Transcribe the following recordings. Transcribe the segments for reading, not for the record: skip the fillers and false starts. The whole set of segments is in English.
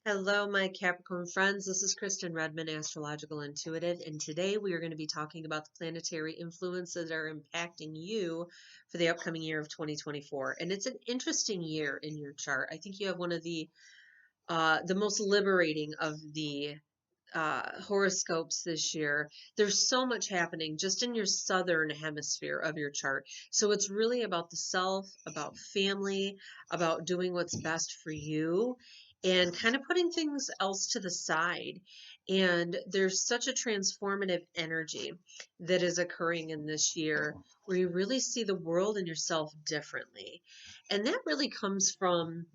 Hello, my Capricorn friends. This is Kristen Redmond, Astrological Intuitive, and today we are going to be talking about the planetary influences that are impacting you for the upcoming year of 2024. And it's an interesting year in your chart. I think you have one of the most liberating of the horoscopes this year. There's so much happening just in your southern hemisphere of your chart. So it's really about the self, about family, about doing what's best for you, and kind of putting things else to the side. And there's such a transformative energy that is occurring in this year where you really see the world and yourself differently. And that really comes from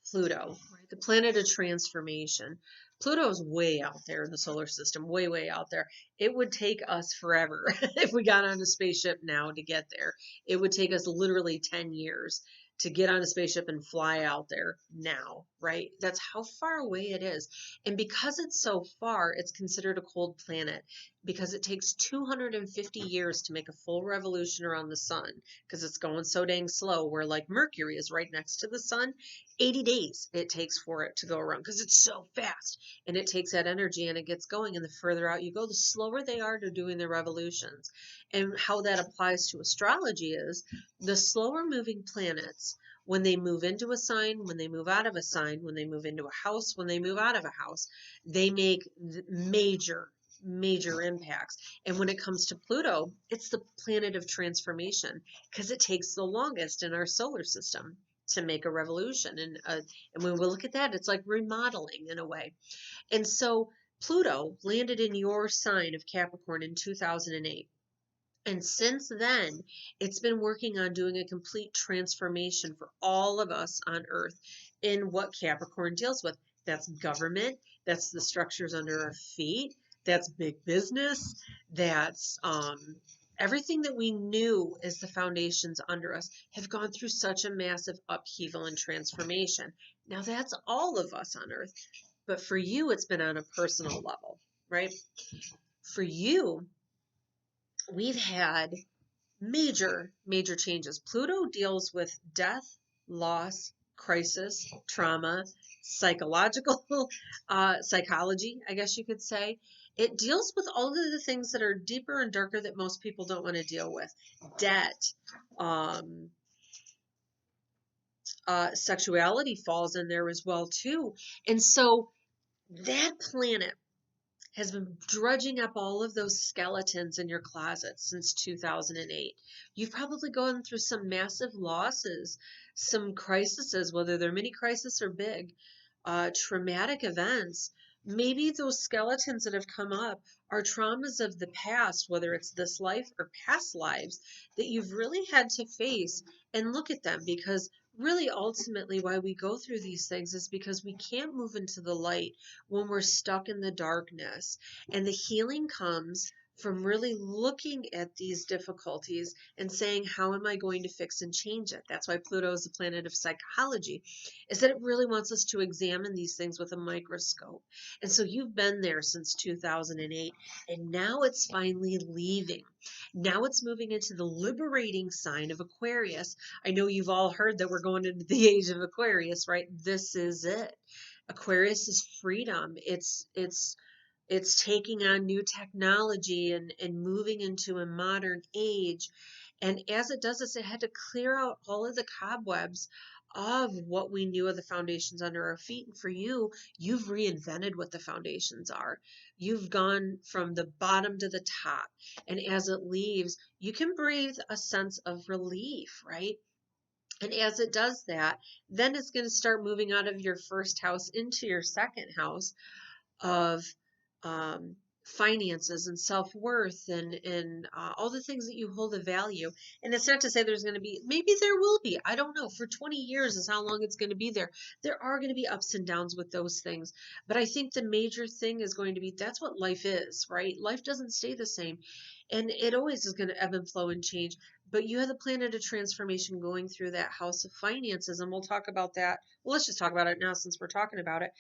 Pluto, right? The planet of transformation. Pluto is way out there in the solar system, way, way out there. It would take us forever if we got on a spaceship now to get there. It would take us literally 10 years to get on a spaceship and fly out there now, right? That's how far away it is. And because it's so far, it's considered a cold planet because it takes 250 years to make a full revolution around the sun because it's going so dang slow. Where like Mercury is right next to the sun, 80 days it takes for it to go around because it's so fast and it takes that energy and it gets going. And the further out you go, the slower they are to doing their revolutions. And how that applies to astrology is the slower moving planets, when they move into a sign, when they move out of a sign, when they move into a house, when they move out of a house, they make major impacts. And when it comes to Pluto, it's the planet of transformation because it takes the longest in our solar system to make a revolution. And when we look at that, it's like remodeling in a way. And so Pluto landed in your sign of Capricorn in 2008. And since then, it's been working on doing a complete transformation for all of us on Earth in what Capricorn deals with. That's government, that's the structures under our feet, that's big business, that's everything that we knew as the foundations under us have gone through such a massive upheaval and transformation. Now, that's all of us on Earth, but for you, it's been on a personal level, right? For you, we've had major changes. Pluto deals with death, loss, crisis, trauma, psychological psychology, I guess you could say. It deals with all of the things that are deeper and darker that most people don't want to deal with. Debt, um, sexuality falls in there as well too. And so that planet has been drudging up all of those skeletons in your closet since 2008. You've probably gone through some massive losses, some crises, whether they're mini crisis or big, traumatic events. Maybe those skeletons that have come up are traumas of the past, whether it's this life or past lives, that you've really had to face and look at them because really ultimately why we go through these things is because we can't move into the light when we're stuck in the darkness. And the healing comes from really looking at these difficulties and saying, how am I going to fix and change it? That's why Pluto is the planet of psychology, is that it really wants us to examine these things with a microscope. And so you've been there since 2008, and now it's finally leaving. Now it's moving into the liberating sign of Aquarius. I know you've all heard that we're going into the age of Aquarius, right? This is it. Aquarius is freedom. It's taking on new technology and moving into a modern age. And as it does this, it had to clear out all of the cobwebs of what we knew of the foundations under our feet. And for you, you've reinvented what the foundations are. You've gone from the bottom to the top. And as it leaves, you can breathe a sense of relief, right? And as it does that, then it's going to start moving out of your first house into your second house of um, finances and self-worth and all the things that you hold of value. And it's not to say there's going to be, maybe there will be, I don't know, for 20 years is how long it's going to be there. There are going to be ups and downs with those things. But I think the major thing is going to be that's what life is, right? Life doesn't stay the same. And it always is going to ebb and flow and change. But you have the planet of transformation going through that house of finances. And we'll talk about that. Well, let's just talk about it now since we're talking about it.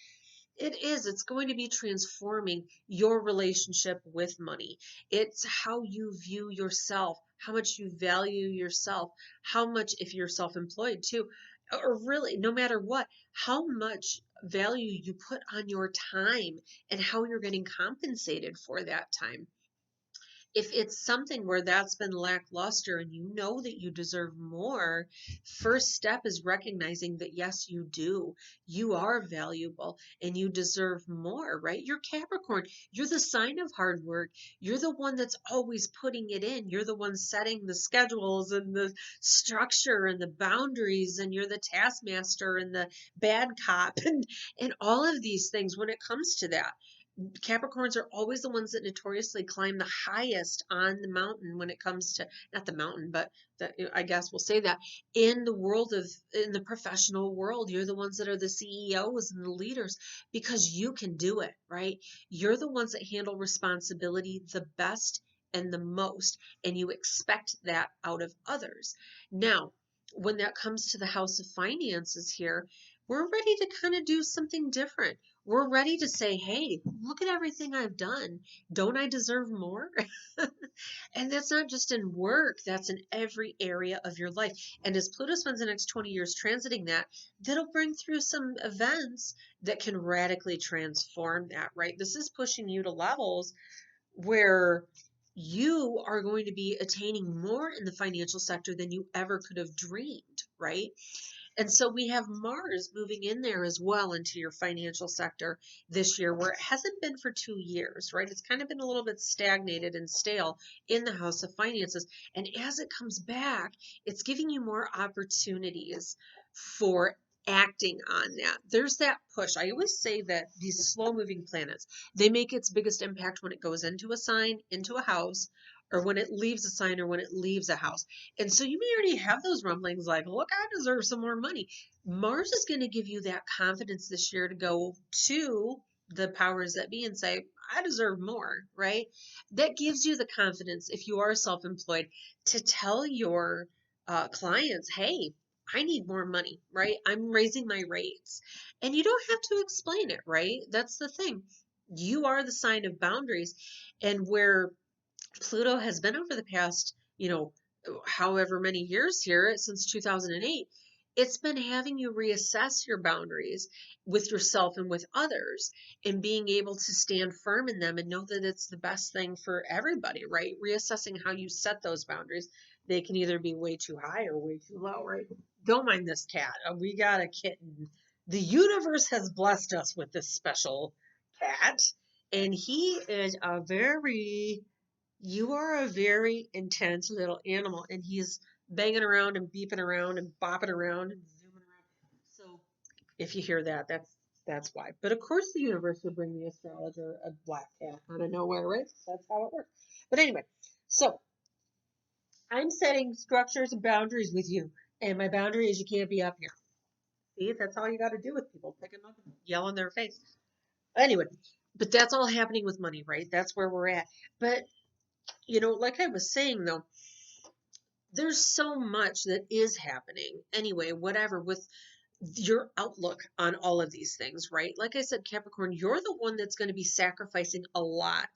It's going to be transforming your relationship with money. It's how you view yourself, how much you value yourself, how much, if you're self employed too, or really, no matter what, how much value you put on your time and how you're getting compensated for that time. If it's something where that's been lackluster and you know that you deserve more, first step is recognizing that yes, you do. You are valuable and you deserve more, right? You're Capricorn. You're the sign of hard work. You're the one that's always putting it in. You're the one setting the schedules and the structure and the boundaries, and you're the taskmaster and the bad cop and all of these things when it comes to that. Capricorns are always the ones that notoriously climb the highest on the mountain when it comes to, not the mountain, but I guess we'll say that in the world of, in the professional world, you're the ones that are the CEOs and the leaders because you can do it, right? You're the ones that handle responsibility the best and the most, and you expect that out of others. Now, when that comes to the house of finances here, we're ready to kind of do something different. We're ready to say, hey, look at everything I've done. Don't I deserve more? And that's not just in work, that's in every area of your life. And as Pluto spends the next 20 years transiting that, that'll bring through some events that can radically transform that, right? This is pushing you to levels where you are going to be attaining more in the financial sector than you ever could have dreamed, right? And so we have Mars moving in there as well into your financial sector this year, where it hasn't been for 2 years, right? It's kind of been a little bit stagnated and stale in the house of finances. And as it comes back, it's giving you more opportunities for acting on that. There's that push. I always say that these slow moving planets, they make its biggest impact when it goes into a sign, into a house, or when it leaves a sign, or when it leaves a house. And so you may already have those rumblings like, look, I deserve some more money. Mars is going to give you that confidence this year to go to the powers that be and say, I deserve more, right? That gives you the confidence, if you are self employed, to tell your clients, hey, I need more money, right? I'm raising my rates. And you don't have to explain it, right? That's the thing. You are the sign of boundaries. And where Pluto has been over the past, however many years here since 2008, it's been having you reassess your boundaries with yourself and with others and being able to stand firm in them and know that it's the best thing for everybody, right? Reassessing how you set those boundaries. They can either be way too high or way too low, right? Don't mind this cat. We got a kitten. The universe has blessed us with this special cat, and he is a very you are a very intense little animal, and he's banging around and beeping around and bopping around and zooming around. So if you hear that, that's why. But of course, the universe would bring the astrologer a black cat out of nowhere, right? That's how it works. But anyway, so I'm setting structures and boundaries with you, and my boundary is you can't be up here. See, that's all you got to do with people. Pick them up and yell in their face. Anyway, but that's all happening with money, right? That's where we're at. But like I was saying though, there's so much that is happening anyway, whatever, with your outlook on all of these things, right? Like I said, Capricorn, you're the one that's going to be sacrificing a lot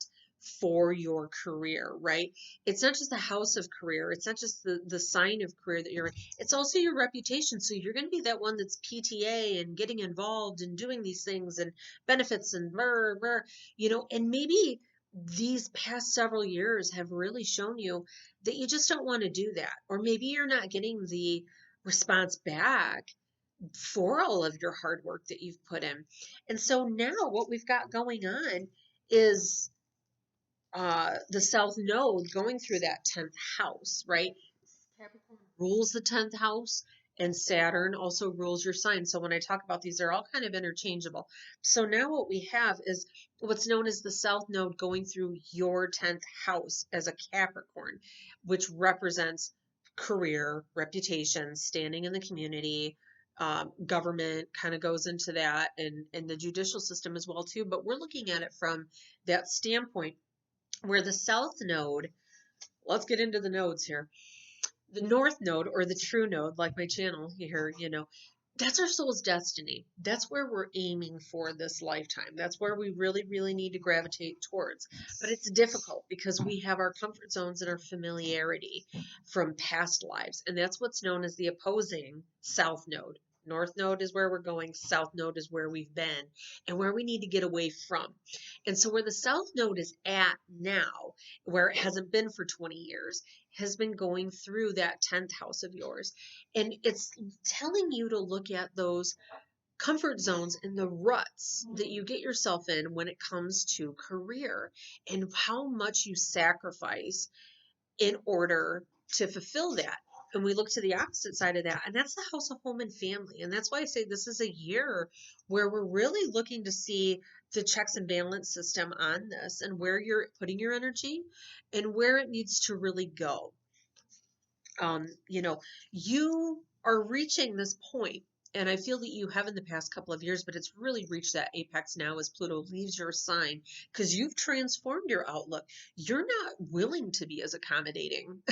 for your career, right? It's not just the house of career, it's not just the sign of career that you're in, it's also your reputation. So you're going to be that one that's PTA and getting involved and doing these things and benefits and blah, blah, and maybe these past several years have really shown you that you just don't want to do that, or maybe you're not getting the response back for all of your hard work that you've put in. And so now what we've got going on is the South Node going through that 10th house, right? Capricorn rules the 10th house, and Saturn also rules your sign. So when I talk about these, they're all kind of interchangeable. So now what we have is what's known as the South Node going through your 10th house as a Capricorn, which represents career, reputation, standing in the community. Government kind of goes into that, and the judicial system as well too. But we're looking at it from that standpoint where the South Node, let's get into the nodes here. The North Node, or the True Node, like my channel here, that's our soul's destiny. That's where we're aiming for this lifetime. That's where we really, really need to gravitate towards. But it's difficult because we have our comfort zones and our familiarity from past lives. And that's what's known as the opposing South Node, North node is where we're going, south node is where we've been and where we need to get away from. And so where the south node is at now, where it hasn't been for 20 years, has been going through that 10th house of yours. And it's telling you to look at those comfort zones and the ruts that you get yourself in when it comes to career and how much you sacrifice in order to fulfill that. And we look to the opposite side of that, and that's the house of home and family. And that's why I say this is a year where we're really looking to see the checks and balance system on this and where you're putting your energy and where it needs to really go. You know, you are reaching this point, and I feel that you have in the past couple of years, but it's really reached that apex now as Pluto leaves your sign because you've transformed your outlook. You're not willing to be as accommodating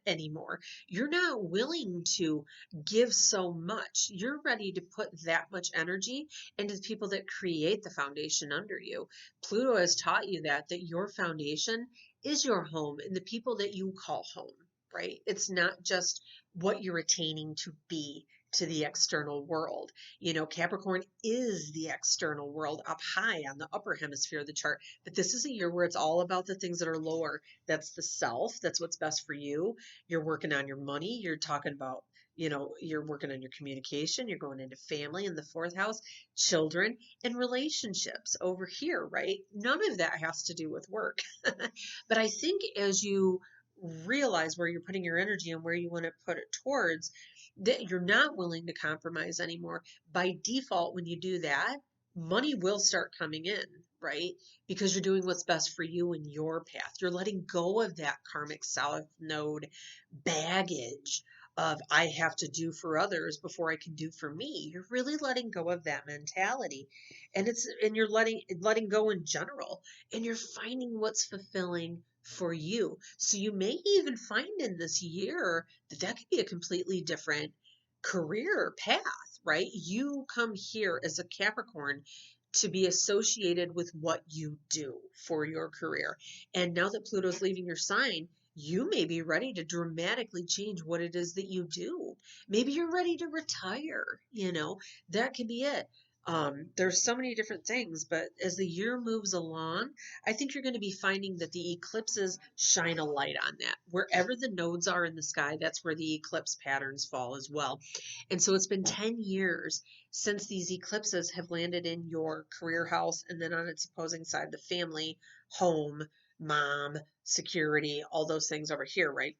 anymore. You're not willing to give so much. You're ready to put that much energy into the people that create the foundation under you. Pluto has taught you that your foundation is your home and the people that you call home. Right? It's not just what you're attaining to be to the external world. You know, Capricorn is the external world up high on the upper hemisphere of the chart. But this is a year where it's all about the things that are lower. That's the self. That's what's best for you. You're working on your money. You're talking about, you know, you're working on your communication. You're going into family in the fourth house, children, and relationships over here, right? None of that has to do with work. But I think as you realize where you're putting your energy and where you want to put it towards, that you're not willing to compromise anymore. By default, when you do that, money will start coming in, right? Because you're doing what's best for you and your path. You're letting go of that karmic south node baggage of I have to do for others before I can do for me. You're really letting go of that mentality. And you're letting go in general, and you're finding what's fulfilling for you. So you may even find in this year that could be a completely different career path, right? You come here as a Capricorn to be associated with what you do for your career. And now that Pluto's leaving your sign, you may be ready to dramatically change what it is that you do. Maybe you're ready to retire, you know, that could be it. There's so many different things, but as the year moves along, I think you're going to be finding that the eclipses shine a light on that. Wherever the nodes are in the sky, that's where the eclipse patterns fall as well. And so it's been 10 years since these eclipses have landed in your career house, and then on its opposing side, the family, home, mom, security, all those things over here, right?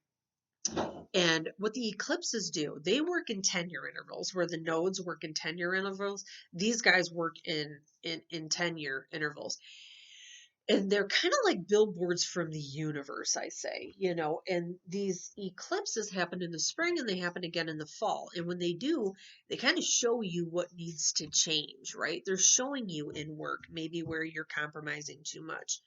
And what the eclipses do, they work in 10-year intervals, where the nodes work in 10-year intervals. These guys work in 10-year intervals. And they're kind of like billboards from the universe, I say, you know, and these eclipses happen in the spring and they happen again in the fall. And when they do, they kind of show you what needs to change, right? They're showing you in work, maybe where you're compromising too much.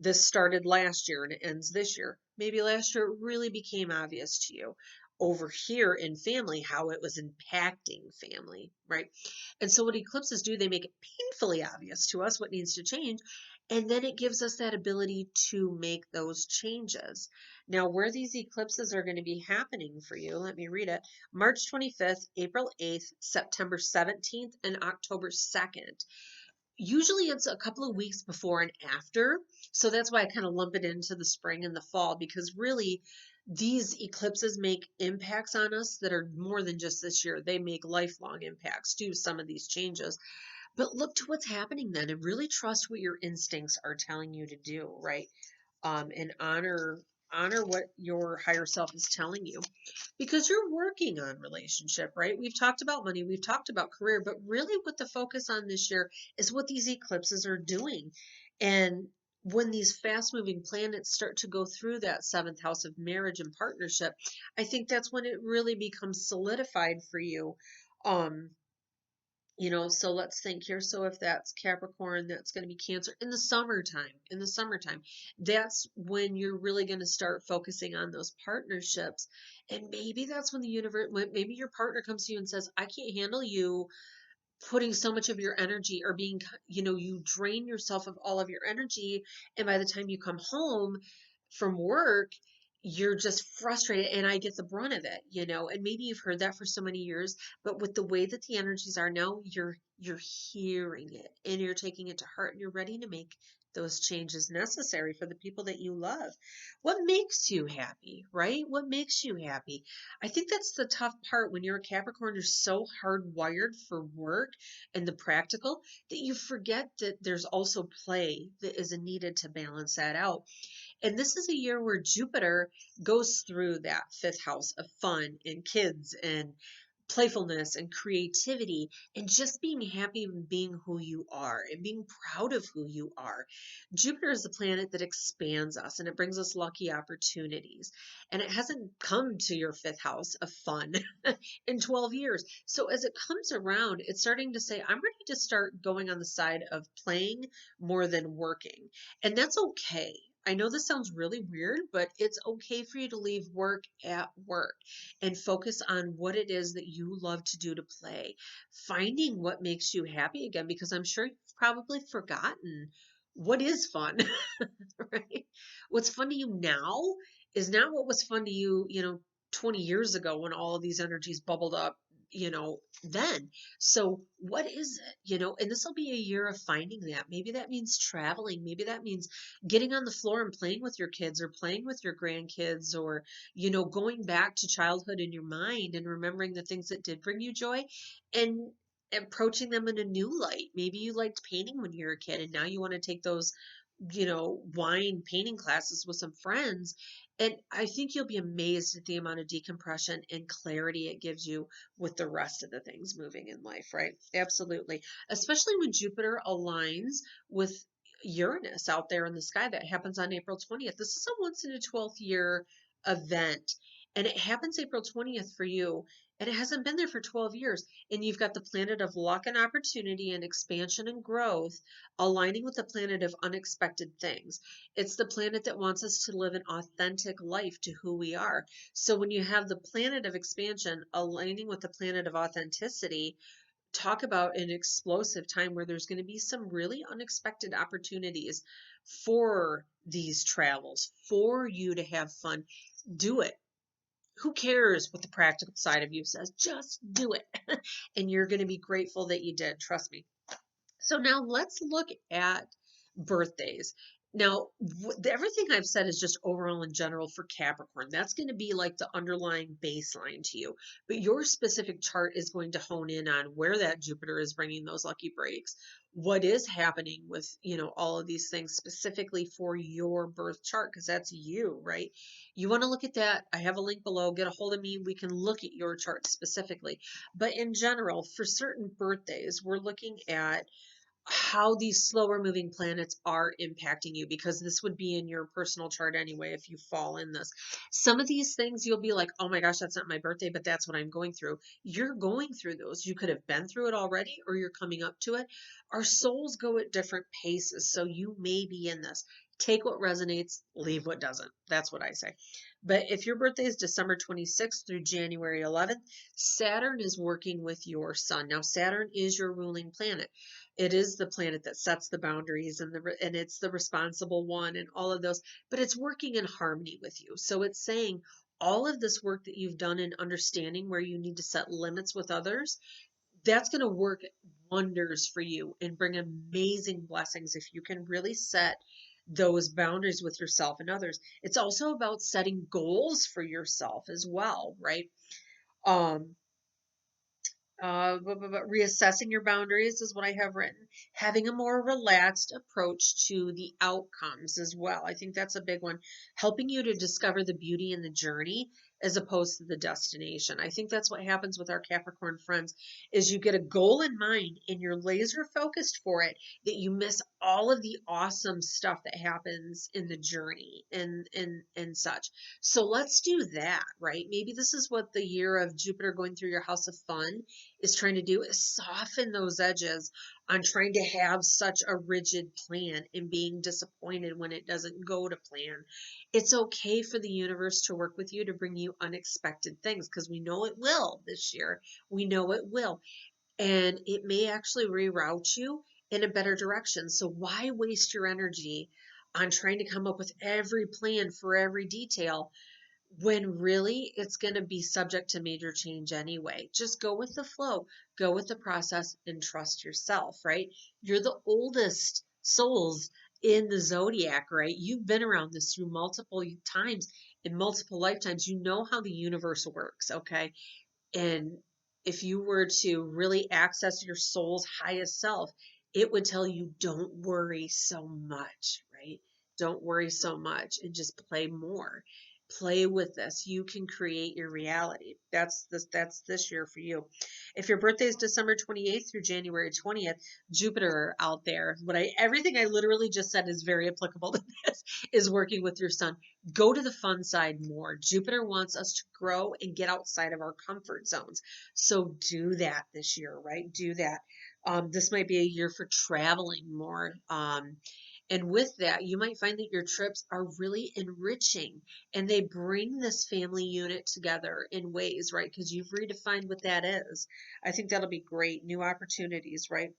This started last year and it ends this year. Maybe last year it really became obvious to you. Over here in family, how it was impacting family, right? And so what eclipses do, they make it painfully obvious to us what needs to change. And then it gives us that ability to make those changes. Now, where these eclipses are going to be happening for you, let me read it. March 25th, April 8th, September 17th, and October 2nd. Usually it's a couple of weeks before and after. So that's why I kind of lump it into the spring and the fall, because really these eclipses make impacts on us that are more than just this year. They make lifelong impacts to some of these changes. But look to what's happening then and really trust what your instincts are telling you to do, right? And honor what your higher self is telling you, because you're working on relationship, right? We've talked about money, we've talked about career, but really what the focus on this year is what these eclipses are doing. And when these fast moving planets start to go through that seventh house of marriage and partnership, I think that's when it really becomes solidified for you. You know, so let's think here. So if that's Capricorn, that's going to be Cancer in the summertime. In the summertime, that's when you're really going to start focusing on those partnerships. And maybe that's when the universe, maybe your partner comes to you and says, I can't handle you putting so much of your energy, or being, you know, you drain yourself of all of your energy. And by the time you come home from work, you're just frustrated, and I get the brunt of it, and maybe you've heard that for so many years, but with the way that the energies are now, you're hearing it and you're taking it to heart and you're ready to make those changes necessary for the people that you love. What makes you happy, right? What makes you happy? I think that's the tough part when you're a Capricorn. You're so hardwired for work and the practical that you forget that there's also play that is needed to balance that out. And this is a year where Jupiter goes through that fifth house of fun and kids and playfulness and creativity and just being happy and being who you are and being proud of who you are. Jupiter is the planet that expands us and it brings us lucky opportunities. And it hasn't come to your fifth house of fun in 12 years. So as it comes around, it's starting to say, I'm ready to start going on the side of playing more than working. And that's okay. I know this sounds really weird, but it's okay for you to leave work at work and focus on what it is that you love to do to play. Finding what makes you happy again, because I'm sure you've probably forgotten what is fun, right? What's fun to you now is not what was fun to you, 20 years ago when all of these energies bubbled up, then. So what is it, and this will be a year of finding that. Maybe that means traveling. Maybe that means getting on the floor and playing with your kids or playing with your grandkids or, going back to childhood in your mind and remembering the things that did bring you joy and approaching them in a new light. Maybe you liked painting when you were a kid and now you want to take those wine painting classes with some friends. And I think you'll be amazed at the amount of decompression and clarity it gives you with the rest of the things moving in life, right? Absolutely. Especially when Jupiter aligns with Uranus out there in the sky. That happens on April 20th. This is a once in a 12th year event. And it happens April 20th for you. And it hasn't been there for 12 years. And you've got the planet of luck and opportunity and expansion and growth aligning with the planet of unexpected things. It's the planet that wants us to live an authentic life to who we are. So when you have the planet of expansion aligning with the planet of authenticity, talk about an explosive time where there's going to be some really unexpected opportunities for these travels, for you to have fun. Do it. Who cares what the practical side of you says? Just do it. And you're going to be grateful that you did. Trust me. So now let's look at birthdays. Now, everything I've said is just overall in general for Capricorn. That's going to be like the underlying baseline to you. But your specific chart is going to hone in on where that Jupiter is bringing those lucky breaks. What is happening with, all of these things specifically for your birth chart, because that's you, right? You want to look at that. I have a link below. Get a hold of me. We can look at your chart specifically. But in general, for certain birthdays, we're looking at how these slower moving planets are impacting you, because this would be in your personal chart anyway if you fall in this. Some of these things you'll be like, oh my gosh, that's not my birthday, but that's what I'm going through. You're going through those. You could have been through it already or you're coming up to it. Our souls go at different paces, so you may be in this. Take what resonates, leave what doesn't. That's what I say. But if your birthday is December 26th through January 11th, Saturn is working with your sun. Now, Saturn is your ruling planet. It is the planet that sets the boundaries and it's the responsible one and all of those, but it's working in harmony with you. So it's saying all of this work that you've done in understanding where you need to set limits with others, that's going to work wonders for you and bring amazing blessings if you can really set those boundaries with yourself and others. It's also about setting goals for yourself as well, right? Um, Reassessing your boundaries is what I have written. Having a more relaxed approach to the outcomes as well. I think that's a big one. Helping you to discover the beauty in the journey as opposed to the destination. I think that's what happens with our Capricorn friends is you get a goal in mind and you're laser focused for it, that you miss all of the awesome stuff that happens in the journey and such. So let's do that, right? Maybe this is what the year of Jupiter going through your house of fun is trying to do, is soften those edges on trying to have such a rigid plan and being disappointed when it doesn't go to plan. It's okay for the universe to work with you to bring you unexpected things, because we know it will this year. We know it will. And it may actually reroute you in a better direction. So why waste your energy on trying to come up with every plan for every detail when really it's going to be subject to major change anyway. Just go with the flow, go with the process, and trust yourself, right? You're the oldest souls in the zodiac, right? You've been around this through multiple times in multiple lifetimes. You know how the universe works, okay? And if you were to really access your soul's highest self, it would tell you, don't worry so much, right? Don't worry so much and just play more. Play with this. You can create your reality. That's this year for you. If your birthday is December 28th through January 20th, Jupiter out there, everything I literally just said is very applicable to this, is working with your sun. Go to the fun side more. Jupiter wants us to grow and get outside of our comfort zones. So do that this year, right? Do that. This might be a year for traveling more. And with that, you might find that your trips are really enriching and they bring this family unit together in ways, right? Because you've redefined what that is. I think that'll be great. New opportunities, right?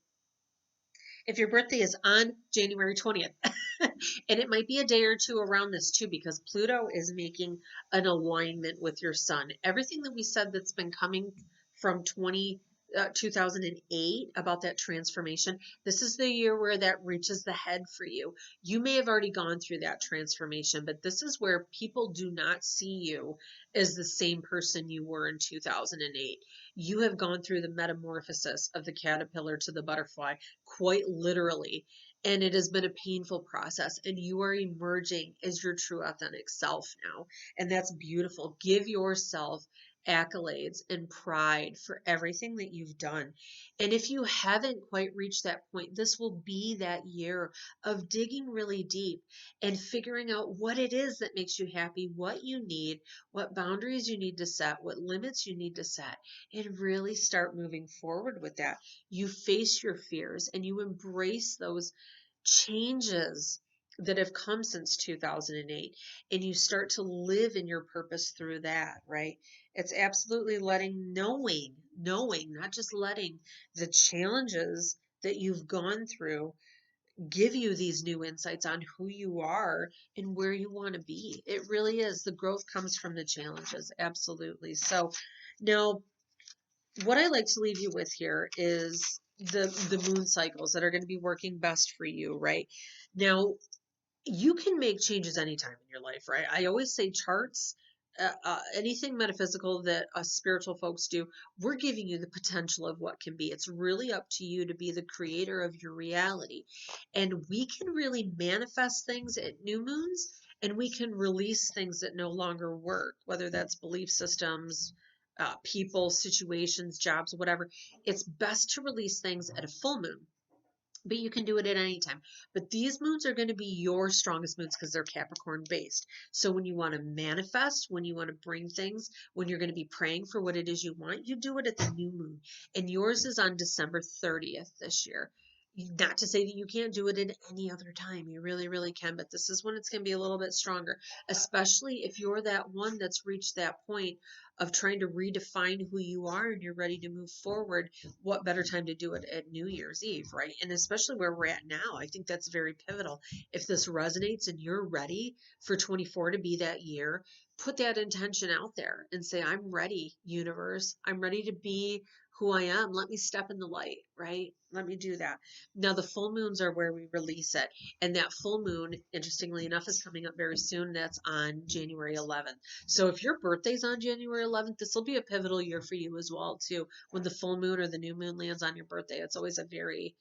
If your birthday is on January 20th, and it might be a day or two around this too, because Pluto is making an alignment with your sun. Everything that we said that's been coming from 2008 about that transformation, this is the year where that reaches the head for you. You may have already gone through that transformation, but this is where people do not see you as the same person you were in 2008. You have gone through the metamorphosis of the caterpillar to the butterfly, quite literally. And it has been a painful process, and you are emerging as your true authentic self now. And that's beautiful. Give yourself accolades and pride for everything that you've done. And if you haven't quite reached that point, this will be that year of digging really deep and figuring out what it is that makes you happy, what you need, what boundaries you need to set, what limits you need to set, and really start moving forward with that. You face your fears and you embrace those changes that have come since 2008, and you start to live in your purpose through that, right? It's absolutely knowing, not just letting the challenges that you've gone through give you these new insights on who you are and where you want to be. It really is. The growth comes from the challenges. Absolutely. So now what I like to leave you with here is the moon cycles that are going to be working best for you, right? Now, you can make changes anytime in your life, right? I always say charts, anything metaphysical that us spiritual folks do, we're giving you the potential of what can be. It's really up to you to be the creator of your reality. And we can really manifest things at new moons, and we can release things that no longer work, whether that's belief systems, people, situations, jobs, whatever. It's best to release things at a full moon, but you can do it at any time. But these moons are going to be your strongest moons because they're Capricorn based. So when you want to manifest, when you want to bring things, when you're going to be praying for what it is you want, you do it at the new moon. And yours is on December 30th this year. Not to say that you can't do it at any other time. You really, really can. But this is when it's going to be a little bit stronger, especially if you're that one that's reached that point of trying to redefine who you are and you're ready to move forward. What better time to do it at New Year's Eve, right? And especially where we're at now, I think that's very pivotal. If this resonates and you're ready for 24 to be that year, put that intention out there and say, I'm ready, universe. I'm ready to be who I am. Let me step in the light, right? Let me do that. Now, the full moons are where we release it. And that full moon, interestingly enough, is coming up very soon. That's on January 11th. So if your birthday's on January 11th, this will be a pivotal year for you as well, too. When the full moon or the new moon lands on your birthday, it's always a very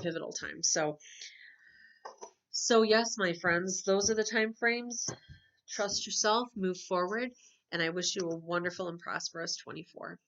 pivotal time. So yes, my friends, those are the time frames. Trust yourself, move forward, and I wish you a wonderful and prosperous 24.